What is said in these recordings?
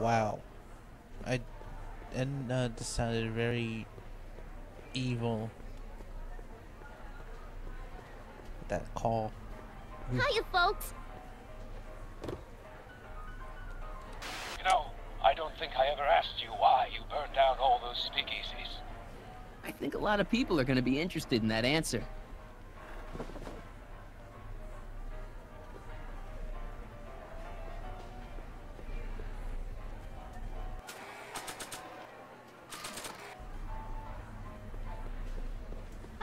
Wow. I and this sounded very evil. That call. Hiya, folks. You know, I don't think I ever asked you why you burned down all those speakeasies. I think a lot of people are going to be interested in that answer.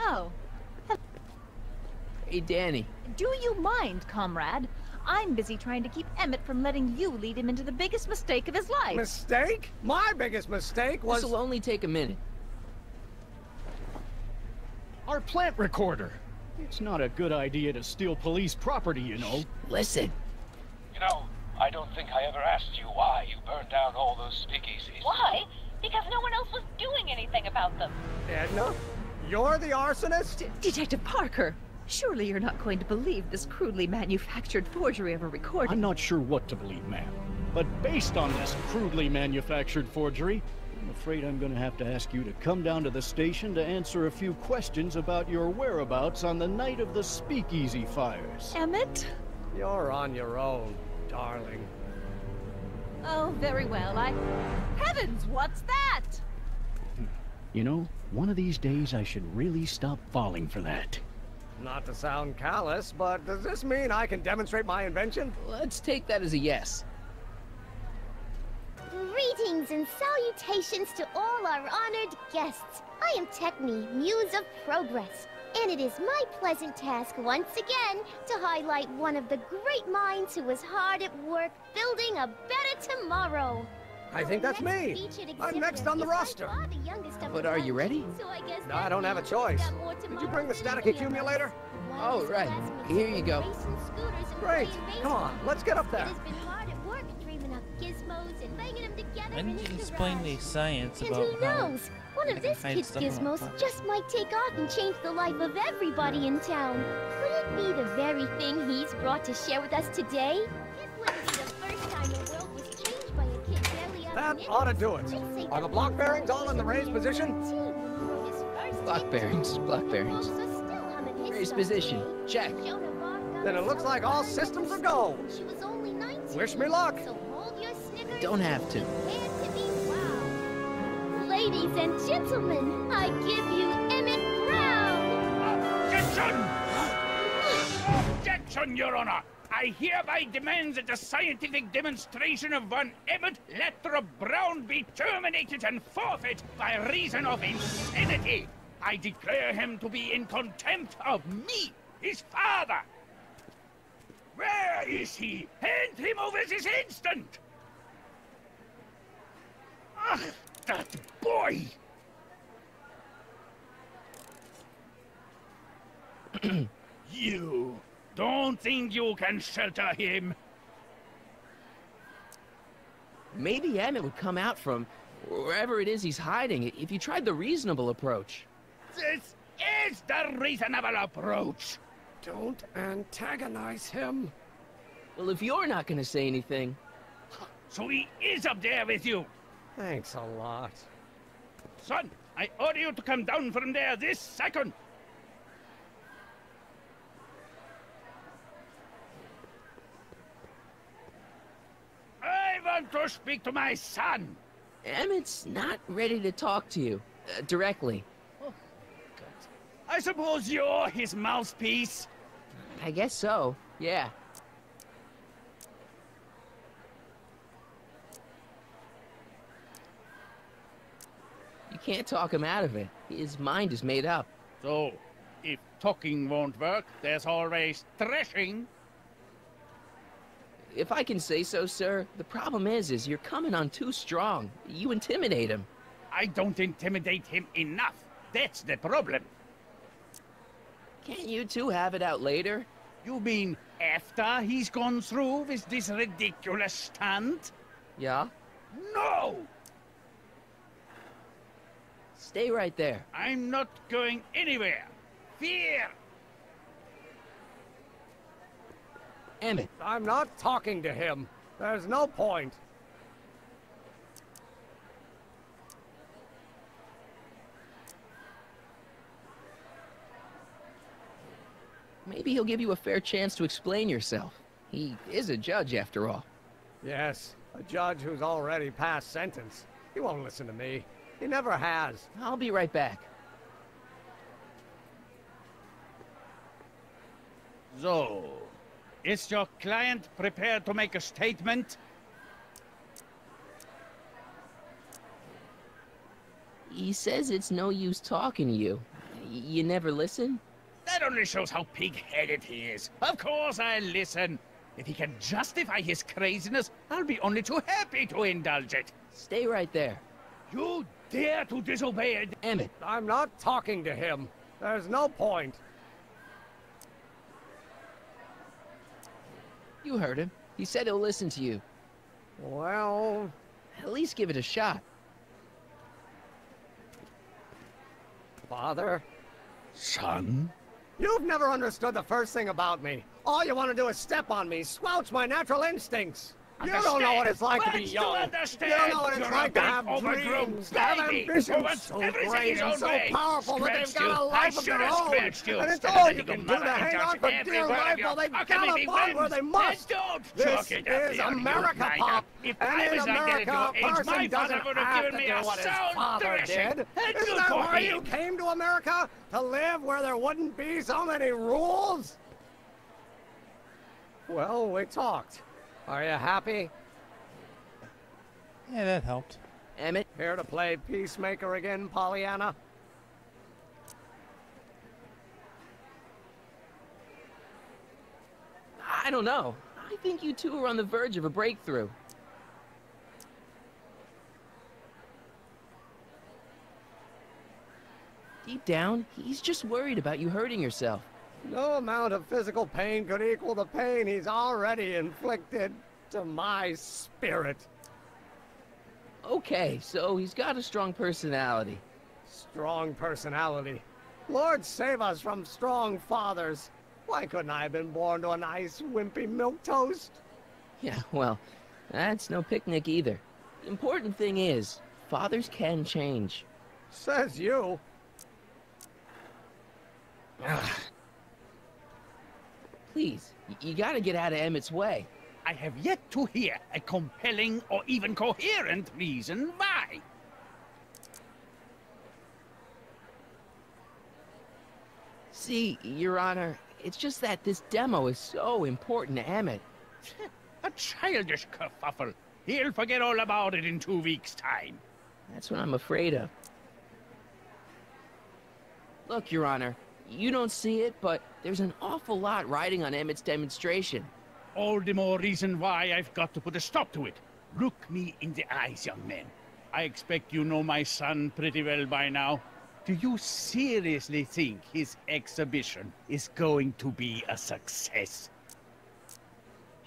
Oh. Hey, Danny. Do you mind, comrade? I'm busy trying to keep Emmett from letting you lead him into the biggest mistake of his life. Mistake? My biggest mistake was... This'll only take a minute. Our plant recorder. It's not a good idea to steal police property, you know. Listen. You know, I don't think I ever asked you why you burned down all those speakeasies. Why? Because no one else was doing anything about them. Edna? You're the arsonist? Detective Parker, surely you're not going to believe this crudely manufactured forgery of a recording. I'm not sure what to believe, ma'am. But based on this crudely manufactured forgery, I'm afraid I'm going to have to ask you to come down to the station to answer a few questions about your whereabouts on the night of the Speakeasy fires. Emmett? You're on your own, darling. Oh, very well. Heavens, what's that? You know, one of these days I should really stop falling for that. Not to sound callous, but does this mean I can demonstrate my invention? Let's take that as a yes. Greetings and salutations to all our honored guests. I am Techne, Muse of Progress, and it is my pleasant task once again to highlight one of the great minds who was hard at work building a better tomorrow. I think that's me. I'm next on the roster. But are you ready? No, I don't have a choice. Did you bring the static accumulator? Oh, right. Here you go. Great. Come on, let's get up there. When did you explain the science And about who how knows? One I of can this hide kid's stuff in my gizmos pocket? just might take off and change the life of everybody in town. Could it be the very thing he's brought to share with us today? This wouldn't be the first time the world was changed by a kid barely out That of an ought to infant. do it. They say Are the that block he bearings was all in the raised position? 17. His first Block intern bearings, block was bearings. also still humming his Raised song position, today. check. Joan of Arc got Then it her looks so like all far systems are in go. She was only 19. Wish me luck. So hold your Snickers Don't and have to. prepare to be wowed. Ladies and gentlemen, I give you Emmett Brown. Objection! Objection, Your Honor! I hereby demand that the scientific demonstration of one Emmett Lathrop Brown be terminated and forfeit by reason of insanity. I declare him to be in contempt of me, his father. Where is he? Hand him over this instant! Ugh, that boy! You don't think you can shelter him? Maybe Emmett would come out from wherever it is he's hiding if you tried the reasonable approach. This is the reasonable approach. Don't antagonize him. Well, if you're not gonna say anything... So he is up there with you. Thanks a lot. Son, I order you to come down from there this second. I want to speak to my son. Emmett's not ready to talk to you, directly. I suppose you're his mouthpiece. I guess so, yeah. You can't talk him out of it. His mind is made up. So, if talking won't work, there's always threshing. If I can say so, sir, the problem is you're coming on too strong. You intimidate him. I don't intimidate him enough. That's the problem. Can't you two have it out later? You mean after he's gone through with this ridiculous stunt? Yeah? No! Stay right there. I'm not going anywhere. Fear! Emmett. I'm not talking to him. There's no point. Maybe he'll give you a fair chance to explain yourself. He is a judge, after all. Yes, a judge who's already passed sentence. He won't listen to me. He never has. I'll be right back. So, is your client prepared to make a statement? He says it's no use talking to you. You never listen? That only shows how pig-headed he is. Of course I'll listen. If he can justify his craziness, I'll be only too happy to indulge it. Stay right there. You dare to disobey Emmett. I'm not talking to him. There's no point. You heard him. He said he'll listen to you. Well... At least give it a shot. Father? Son? You've never understood the first thing about me. All you want to do is step on me, squelch my natural instincts. You don't know what it's like to be young. You don't know what it's like to have dreams, to have ambitions so great and so powerful that they've got a life of their own. And it's all you can do to hang on for dear life while they've got a bond where they must. This is America, Pop. And in America, a person doesn't have to do what his father did. Isn't that why you came to America? To live where there wouldn't be so many rules? Well, we talked. Are you happy? Yeah, that helped. Emmett? Here to play peacemaker again, Pollyanna? I don't know. I think you two are on the verge of a breakthrough. Deep down, he's just worried about you hurting yourself. No amount of physical pain could equal the pain he's already inflicted to my spirit. Okay, so he's got a strong personality. Strong personality. Lord save us from strong fathers. Why couldn't I have been born to a nice, wimpy milquetoast? Yeah, well, that's no picnic either. The important thing is, fathers can change. Says you. Please, you gotta get out of Emmett's way. I have yet to hear a compelling or even coherent reason why. See, Your Honor, it's just that this demo is so important to Emmett. A childish kerfuffle. He'll forget all about it in 2 weeks' time. That's what I'm afraid of. Look, Your Honor, you don't see it, but there's an awful lot riding on Emmett's demonstration. All the more reason why I've got to put a stop to it. Look me in the eyes, young man. I expect you know my son pretty well by now. Do you seriously think his exhibition is going to be a success?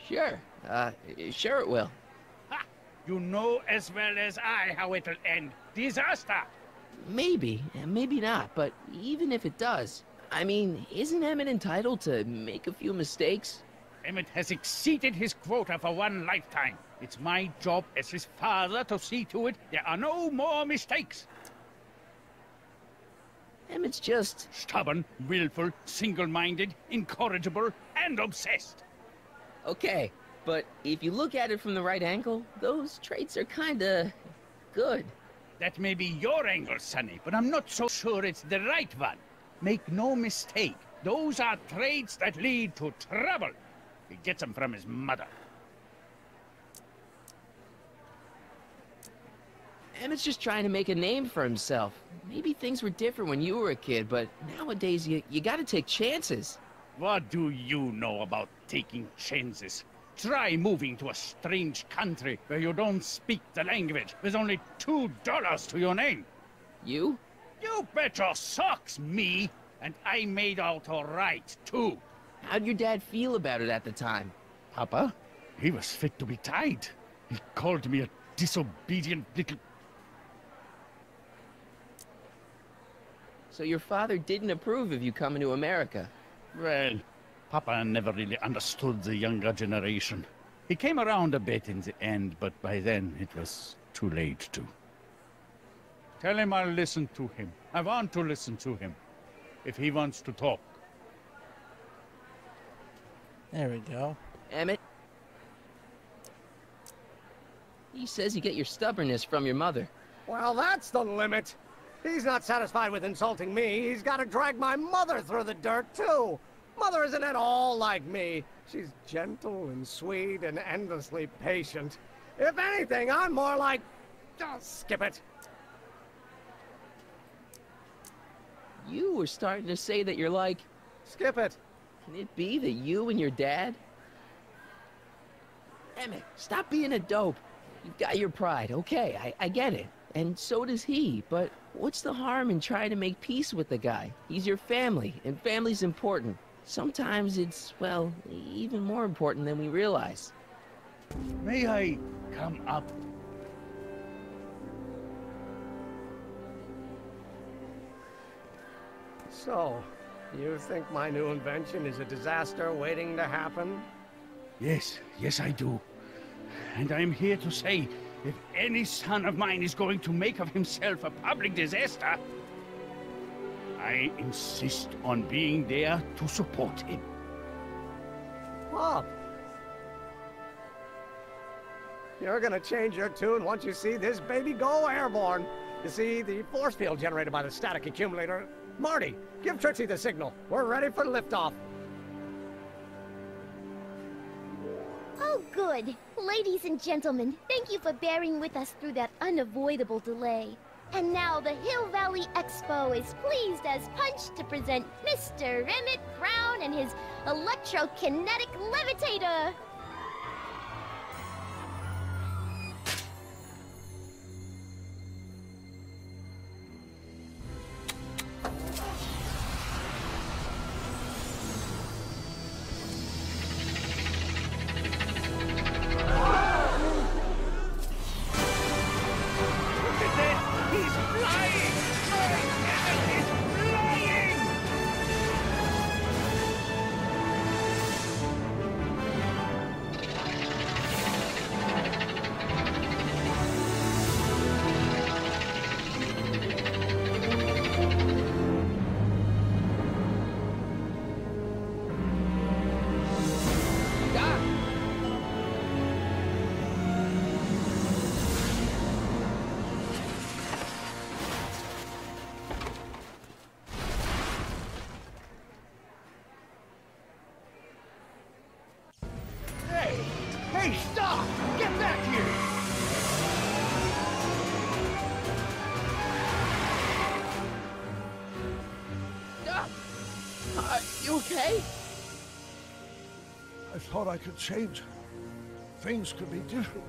Sure. Sure it will. Ha! You know as well as I how it'll end. Disaster! Maybe, and maybe not, but even if it does, I mean, isn't Emmett entitled to make a few mistakes? Emmett has exceeded his quota for one lifetime. It's my job as his father to see to it there are no more mistakes. Emmett's just... stubborn, willful, single-minded, incorrigible, and obsessed. Okay, but if you look at it from the right angle, those traits are kinda... good. That may be your angle, Sonny, but I'm not so sure it's the right one. Make no mistake, those are traits that lead to trouble. He gets them from his mother. Emmett's just trying to make a name for himself. Maybe things were different when you were a kid, but nowadays you gotta take chances. What do you know about taking chances? Try moving to a strange country where you don't speak the language with only $2 to your name. You? You bet your socks, me! And I made out all right, too. How'd your dad feel about it at the time? Papa? He was fit to be tied. He called me a disobedient little... So your father didn't approve of you coming to America? Well, Papa never really understood the younger generation. He came around a bit in the end, but by then it was too late to. Tell him I'll listen to him. I want to listen to him. If he wants to talk. There we go. Emmett. He says you get your stubbornness from your mother. Well, that's the limit. He's not satisfied with insulting me. He's got to drag my mother through the dirt, too. Mother isn't at all like me. She's gentle and sweet and endlessly patient. If anything, I'm more like... Oh, skip it. You were starting to say that you're like... Skip it. Can it be that you and your dad... Emmett, stop being a dope. You've got your pride, okay, I get it. And so does he, but what's the harm in trying to make peace with the guy? He's your family, and family's important. Sometimes it's, well, even more important than we realize. May I come up? So, you think my new invention is a disaster waiting to happen? Yes, I do. And I'm here to say, if any son of mine is going to make of himself a public disaster, I insist on being there to support him. Pop! You're gonna change your tune once you see this baby go airborne. You see, the force field generated by the static accumulator... Marty, give Trixie the signal. We're ready for liftoff. Oh, good. Ladies and gentlemen, thank you for bearing with us through that unavoidable delay. And now the Hill Valley Expo is pleased as punch to present Mr. Emmett Brown and his electrokinetic levitator. Hey, stop! Get back here! You okay? I thought I could change. Things could be different.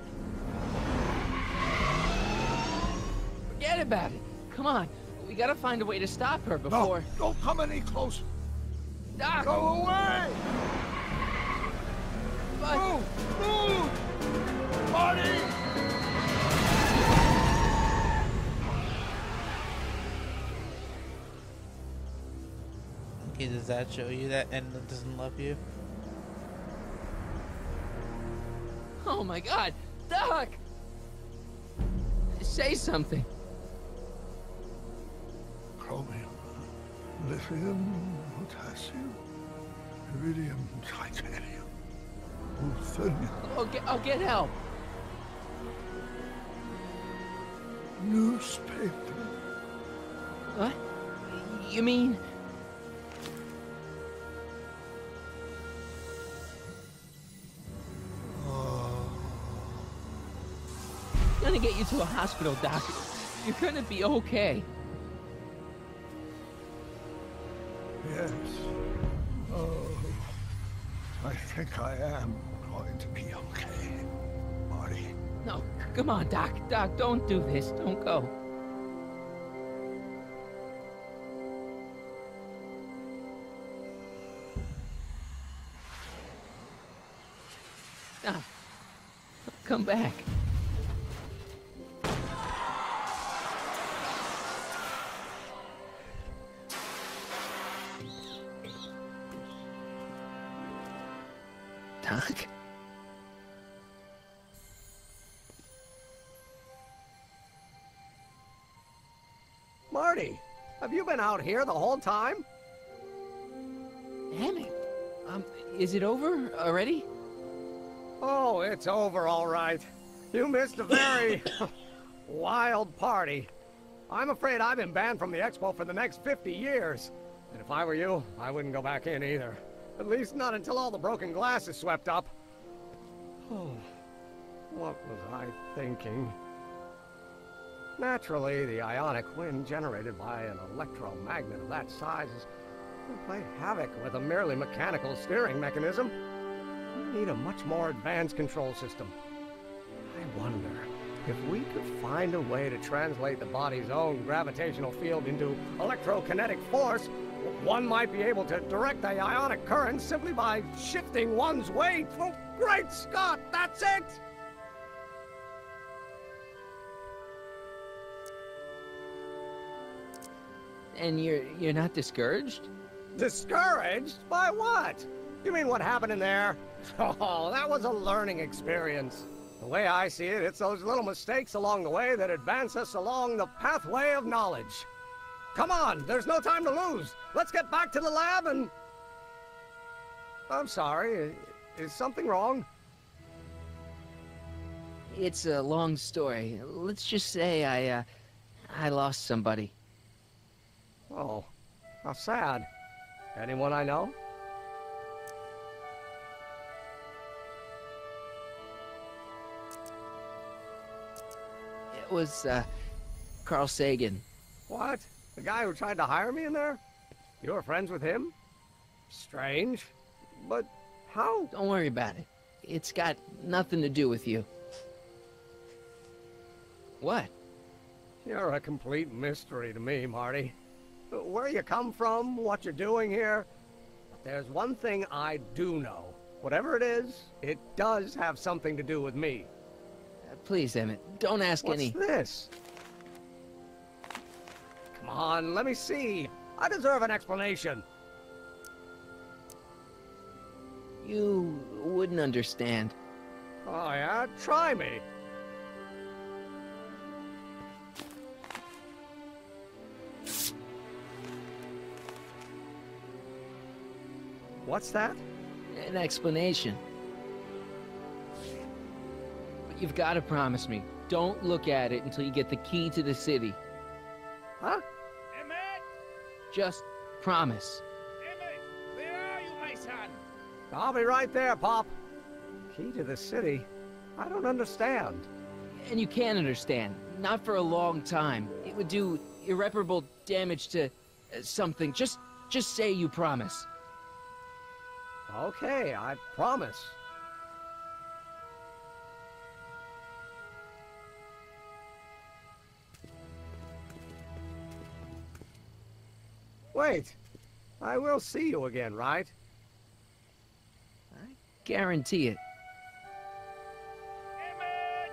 Forget about it. Come on. We gotta find a way to stop her before... No, don't come any closer. Doc! Go away! But... Move! Marty! Okay, does that show you that Edna doesn't love you? Oh my god! Doc! Say something. Chromium, lithium, potassium, iridium, titanium, ruthenium. I'll get help. Newspaper. What? You mean... I'm gonna get you to a hospital, Doc. You're gonna be okay. Yes. Oh, I think I am going to be okay, Marty. No, come on, Doc. Doc, don't do this. Don't go. Now, come back. Doc? Marty, have you been out here the whole time? Damn it. Is it over already? Oh, it's over all right. You missed a very wild party. I'm afraid I've been banned from the expo for the next 50 years. And if I were you, I wouldn't go back in either. At least not until all the broken glass is swept up. Oh, what was I thinking? Naturally, the ionic wind generated by an electromagnet of that size will play havoc with a merely mechanical steering mechanism. We need a much more advanced control system. I wonder if we could find a way to translate the body's own gravitational field into electrokinetic force. One might be able to direct the ionic current simply by shifting one's weight. Oh, great Scott, that's it! And you're not discouraged? Discouraged? By what? You mean what happened in there? Oh, that was a learning experience. The way I see it, it's those little mistakes along the way that advance us along the pathway of knowledge. Come on, there's no time to lose. Let's get back to the lab and... I'm sorry, is something wrong? It's a long story. Let's just say I lost somebody. Oh, how sad. Anyone I know? It was, Carl Sagan. What? The guy who tried to hire me in there? You were friends with him? Strange. But how? Don't worry about it. It's got nothing to do with you. What? You're a complete mystery to me, Marty. Where you come from, what you're doing here. There's one thing I do know. Whatever it is, it does have something to do with me. Please, Emmett, don't ask any... What's this? Come on, let me see. I deserve an explanation. You wouldn't understand. Oh, yeah? Try me. What's that? An explanation. But you've got to promise me. Don't look at it until you get the key to the city. Huh? Emmett! Just promise. Emmett, where are you, my son? I'll be right there, Pop. Key to the city? I don't understand. And you can understand. Not for a long time. It would do irreparable damage to something. Just say you promise. Okay, I promise. Wait, I will see you again, right? I guarantee it. Emmett!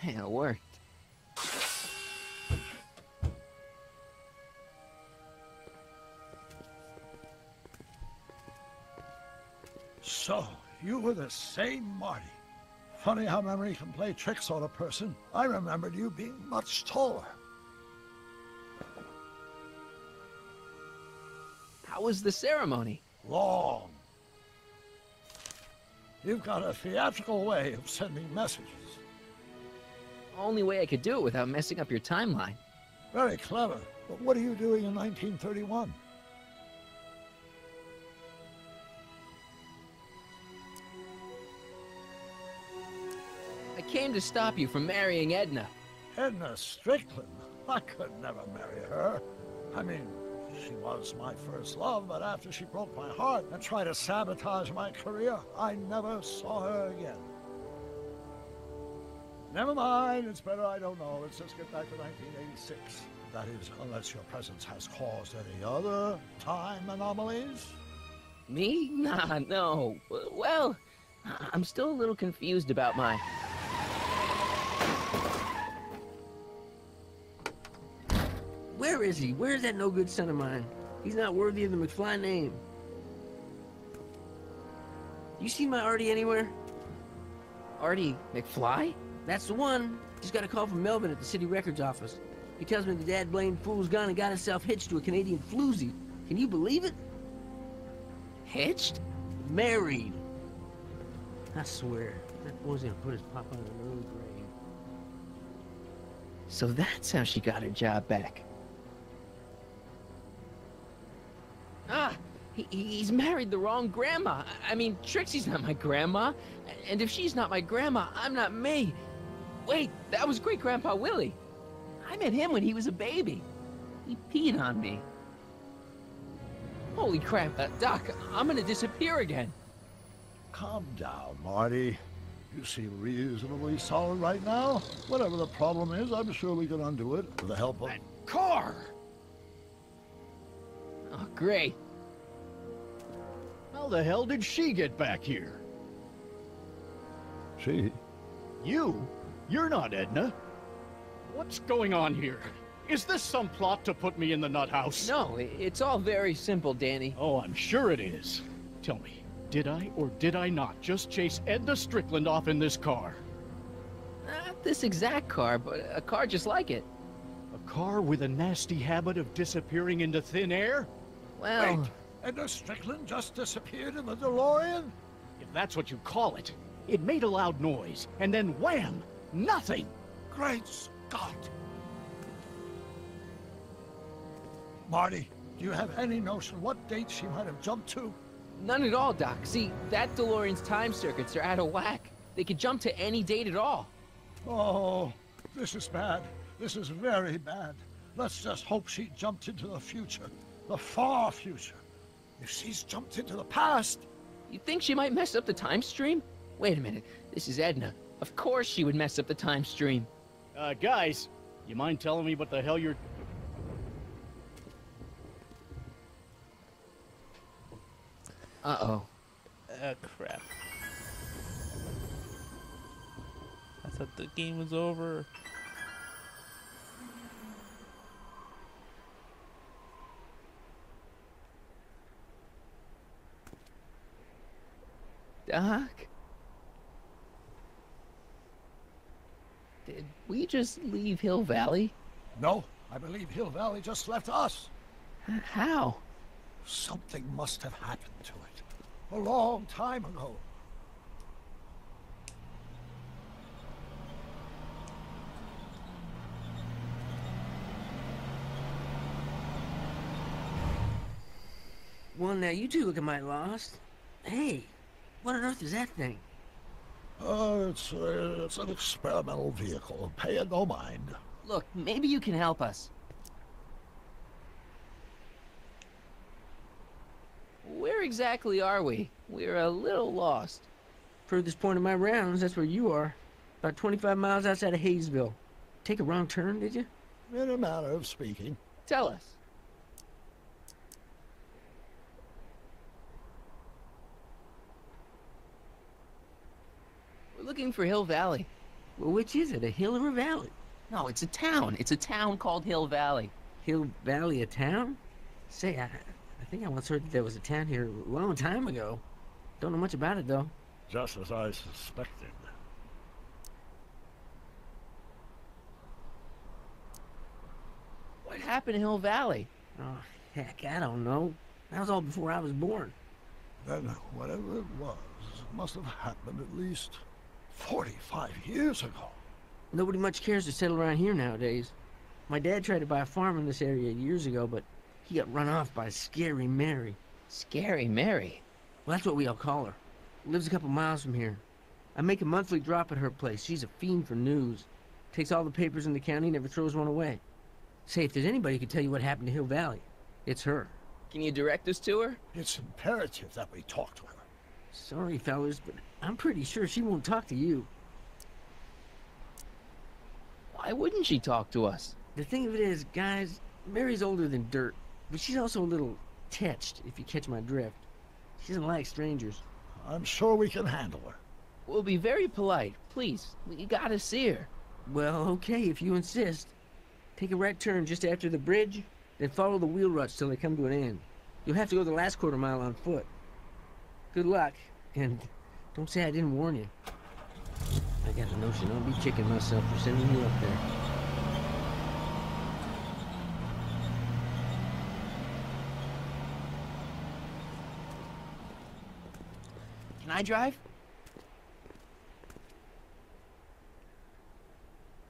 Hey, it worked. So, you were the same Marty. Funny how memory can play tricks on a person. I remembered you being much taller. How was the ceremony? Long. You've got a theatrical way of sending messages. Only way I could do it without messing up your timeline. Very clever. But what are you doing in 1931? I came to stop you from marrying Edna. Edna Strickland? I could never marry her. I mean, she was my first love, but after she broke my heart and tried to sabotage my career, I never saw her again. Never mind, it's better I don't know. Let's just get back to 1986. That is, unless your presence has caused any other time anomalies. Me? Nah, no. Well, I'm still a little confused about my... Where is he? Where's that no-good son of mine? He's not worthy of the McFly name. You see my Artie anywhere? Artie McFly? That's the one. Just got a call from Melvin at the city records office. He tells me the dad-blamed fool's gone and got himself hitched to a Canadian floozy. Can you believe it? Hitched? Married. I swear, that boy's gonna put his papa in an early grave. So that's how she got her job back. Ah, he's married the wrong grandma. I mean, Trixie's not my grandma. And if she's not my grandma, I'm not me. Wait, that was Great-Grandpa Willie. I met him when he was a baby. He peed on me. Holy crap, Doc, I'm gonna disappear again. Calm down, Marty. You seem reasonably solid right now. Whatever the problem is, I'm sure we can undo it with the help of... That car! Oh, great. How the hell did she get back here? She? You? You're not Edna. What's going on here? Is this some plot to put me in the nut house? No, it's all very simple, Danny. Oh, I'm sure it is. Tell me, did I or did I not just chase Edna Strickland off in this car? Not this exact car, but a car just like it. A car with a nasty habit of disappearing into thin air? Well... Wait, Edna Strickland just disappeared in the DeLorean? If that's what you call it. It made a loud noise, and then wham! Nothing! Great Scott! Marty, do you have any notion what date she might have jumped to? None at all, Doc. See, that DeLorean's time circuits are out of whack. They could jump to any date at all. Oh, this is bad. This is very bad. Let's just hope she jumped into the future. The far future. If she's jumped into the past... You think she might mess up the time stream? Wait a minute. This is Edna. Of course she would mess up the time stream. Guys, you mind telling me what the hell you're... Uh-oh. Crap. I thought the game was over. Doc? Did we just leave Hill Valley? No, I believe Hill Valley just left us. How? Something must have happened to it. A long time ago. Well, now you two look mighty lost. Hey, what on earth is that thing? It's an experimental vehicle. Pay it no mind. Look, maybe you can help us. Where exactly are we? We're a little lost. Furthest point of my rounds, that's where you are. About 25 miles outside of Hayesville. Take a wrong turn, did you? In a manner of speaking. Tell us. We're looking for Hill Valley. Well, which is it, a hill or a valley? No, it's a town. It's a town called Hill Valley. Hill Valley, a town? Say, I think I once heard that there was a town here a long time ago. Don't know much about it, though. Just as I suspected. What happened to Hill Valley? Oh, heck, I don't know. That was all before I was born. Then whatever it was must have happened at least 45 years ago. Nobody much cares to settle around here nowadays. My dad tried to buy a farm in this area years ago, but he got run off by Scary Mary. Scary Mary? Well, that's what we all call her. Lives a couple miles from here. I make a monthly drop at her place. She's a fiend for news. Takes all the papers in the county, never throws one away. Say, if there's anybody who can tell you what happened to Hill Valley, it's her. Can you direct us to her? It's imperative that we talk to her. Sorry, fellas, but I'm pretty sure she won't talk to you. Why wouldn't she talk to us? The thing of it is, guys, Mary's older than dirt, but she's also a little tetched, if you catch my drift. She doesn't like strangers. I'm sure we can handle her. We'll be very polite. Please, we gotta see her. Well, okay, if you insist. Take a right turn just after the bridge, then follow the wheel ruts till they come to an end. You'll have to go the last quarter mile on foot. Good luck, and don't say I didn't warn you. I got a notion I'll be kicking myself for sending you up there. Can I drive?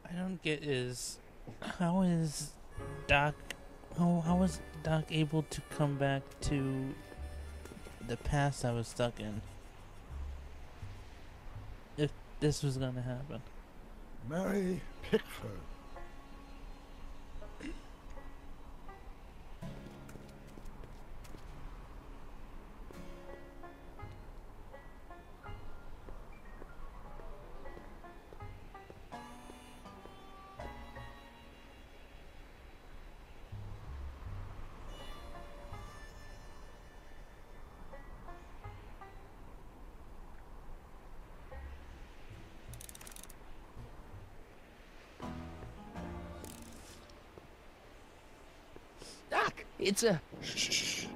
I don't get is how is Doc able to come back to the past I was stuck in? If this was gonna happen. Mary Pickford. Doc, it's a... Shh.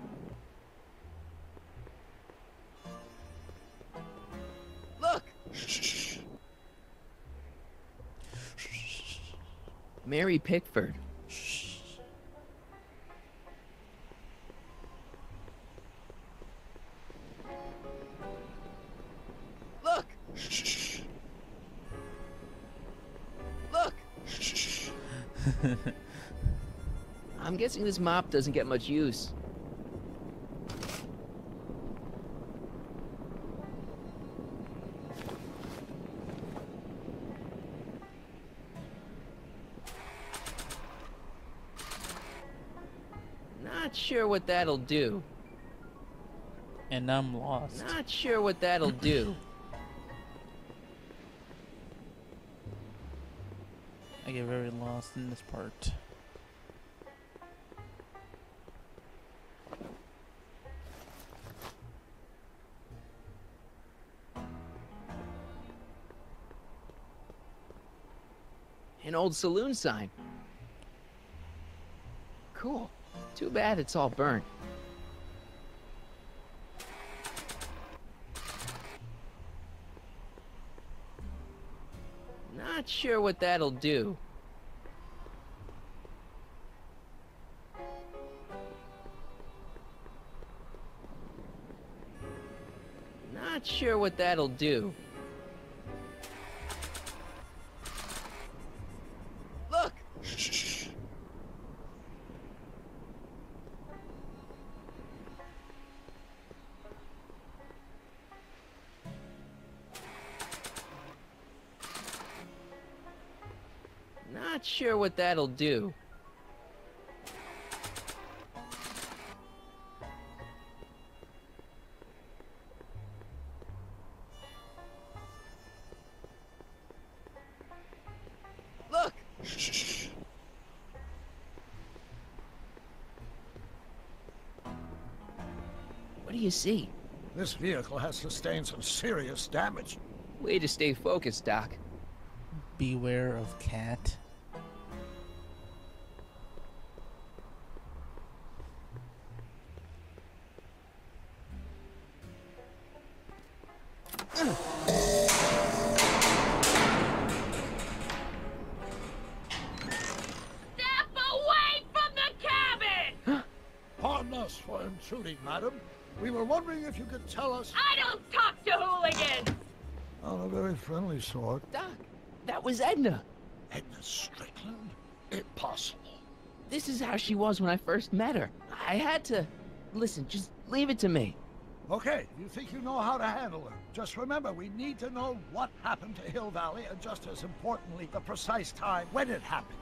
Look! Shh. Mary Pickford. Look! Shh. Look! Shh. I'm guessing this mop doesn't get much use. Not sure what that'll do. And I'm lost. Not sure what that'll do. I get very lost in this part. An old saloon sign. Cool. Too bad it's all burnt. Not sure what that'll do. Not sure what that'll do. Look! Shh. Not sure what that'll do. Look! Shh. What do you see? This vehicle has sustained some serious damage. Way to stay focused, Doc. Beware of cat. Step away from the cabin! Pardon us for intruding, madam. We were wondering if you could tell us... I don't talk to hooligans! On a very friendly sort. Doc, that was Edna. Edna Strickland? Impossible. This is how she was when I first met her. I had to... Listen, just leave it to me. Okay, you think you know how to handle her. Just remember, we need to know what happened to Hill Valley, and just as importantly, the precise time when it happened.